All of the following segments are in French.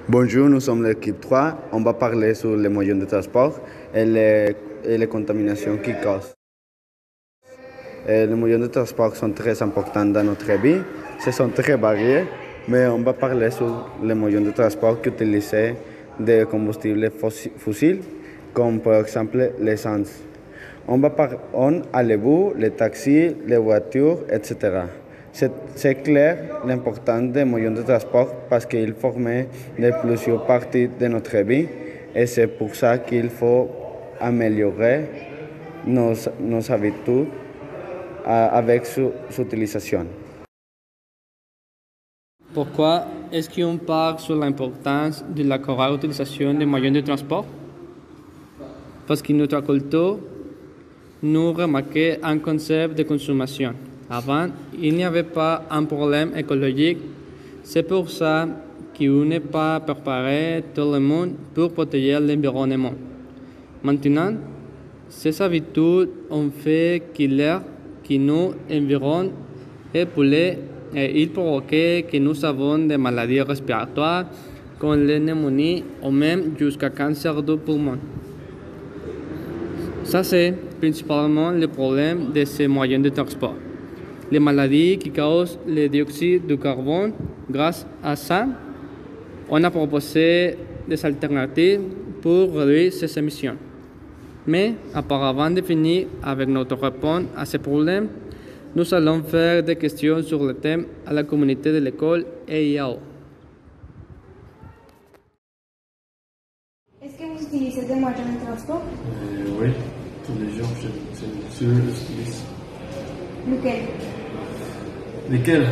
Bonjour, nous sommes l'équipe 3. On va parler sur les moyens de transport et les contaminations qu'ils causent. Les moyens de transport sont très importants dans notre vie. Ce sont très variés, mais on va parler sur les moyens de transport qui utilisent des combustibles fossiles, comme par exemple l'essence. On a les bus, les taxis, les voitures, etc. C'est clair l'importance des moyens de transport parce qu'ils forment plusieurs parties de notre vie et c'est pour ça qu'il faut améliorer nos habitudes avec son utilisation. Pourquoi est-ce qu'on parle sur l'importance de la correcte utilisation des moyens de transport? Parce que notre culture nous remarque un concept de consommation. Avant, il n'y avait pas un problème écologique. C'est pour ça qu'on n'est pas préparé tout le monde pour protéger l'environnement. Maintenant, ces habitudes ont fait que l'air qui nous environne est pollué et il provoque que nous avons des maladies respiratoires comme la pneumonie ou même jusqu'à cancer du poumon. Ça, c'est principalement le problème de ces moyens de transport. Les maladies qui causent le dioxyde de carbone, grâce à ça, on a proposé des alternatives pour réduire ces émissions. Mais, avant de finir avec notre réponse à ces problèmes, nous allons faire des questions sur le thème à la communauté de l'école et IAO. Est-ce que vous utilisez des moyens de transport? Oui, tous les jours, je l'utilise. Lequel? Lesquels?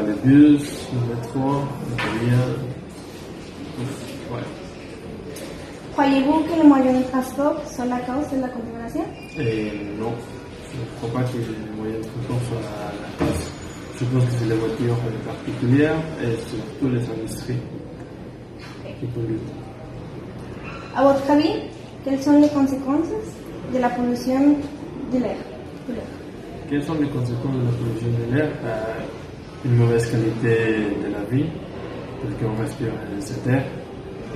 Les bus, le métro, le courrier. Ouais. Croyez-vous que les moyens de transport sont la cause de la contamination? Non, je ne crois pas que les moyens de transport soient la cause. Je pense que c'est les voitures particulières et surtout les industries qui polluent. À votre avis, quelles sont les conséquences de la pollution de l'air? Quelles sont les conséquences de la pollution de l'air? Une mauvaise qualité de la vie, parce qu'on respire cet air.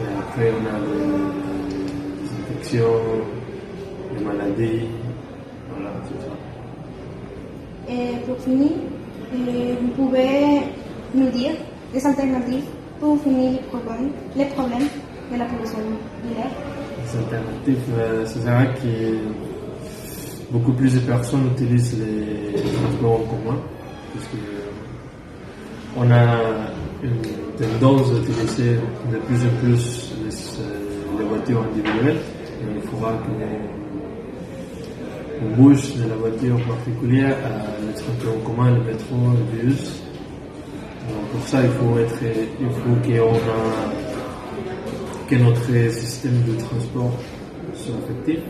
Et après, on a des infections, des maladies. Voilà, c'est ça. Et pour finir, vous pouvez nous dire des alternatives pour finir les problèmes de la pollution de l'air? Les alternatives, c'est vrai que beaucoup plus de personnes utilisent les transports en commun, puisque on a une tendance d'utiliser de plus en plus les voitures individuelles. Et il faudra qu'on bouge de la voiture particulière à les transports en commun, le métro, le bus. Donc pour ça, il faut que notre système de transport soit effectif.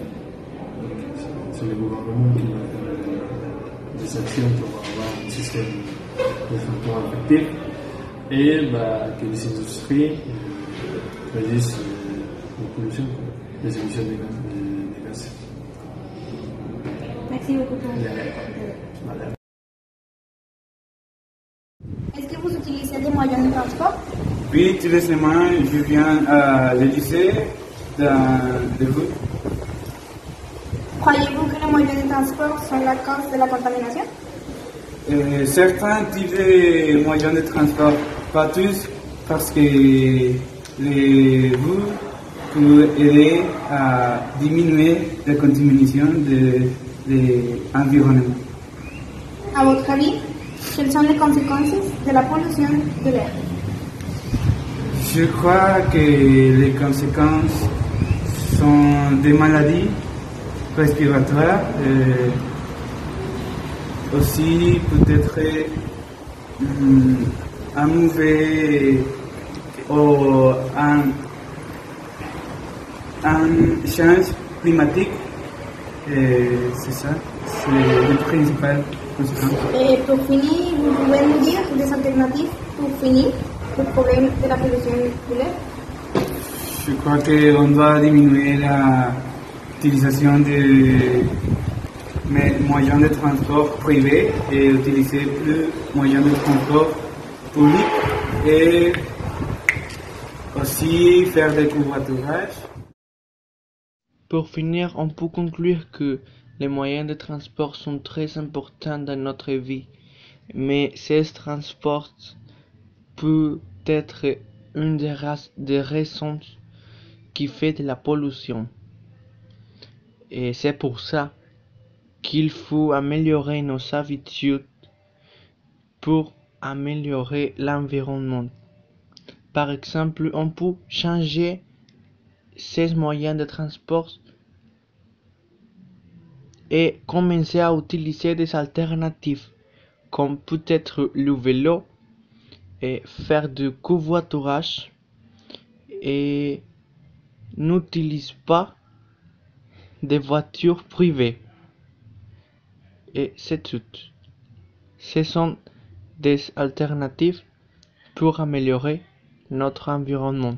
C'est le gouvernement qui va faire des actions pour avoir un système de transport effectif et que les industries réduisent la pollution, les émissions de gaz. Merci beaucoup pour votre réponse. Est-ce que vous utilisez des moyens de transport? Oui, tous les semaines, je viens à le lycée de vous. Croyez-vous que les moyens de transport sont la cause de la contamination? Certains types de moyens de transport, pas tous, parce que les bus peuvent aider à diminuer la contamination de l'environnement. À votre avis, quelles sont les conséquences de la pollution de l'air? Je crois que les conséquences sont des maladies respiratoires, aussi peut-être un mauvais ou un change climatique. C'est ça, c'est les principales conséquences. Et pour finir, vous pouvez nous dire des alternatives pour finir le problème de la pollution de l'air? Je crois qu'on doit diminuer l'utilisation des moyens de transport privés et utiliser plus moyens de transport publics et Aussi, faire des covoiturages. Pour finir, on peut conclure que les moyens de transport sont très importants dans notre vie, mais ces transports peuvent être une des raisons qui fait de la pollution. Et c'est pour ça qu'il faut améliorer nos habitudes pour améliorer l'environnement. Par exemple, on peut changer ces moyens de transport et commencer à utiliser des alternatives, comme peut-être le vélo, et faire du covoiturage, et n'utilise pas des voitures privées. Et c'est tout. Ce sont des alternatives pour améliorer notre environnement.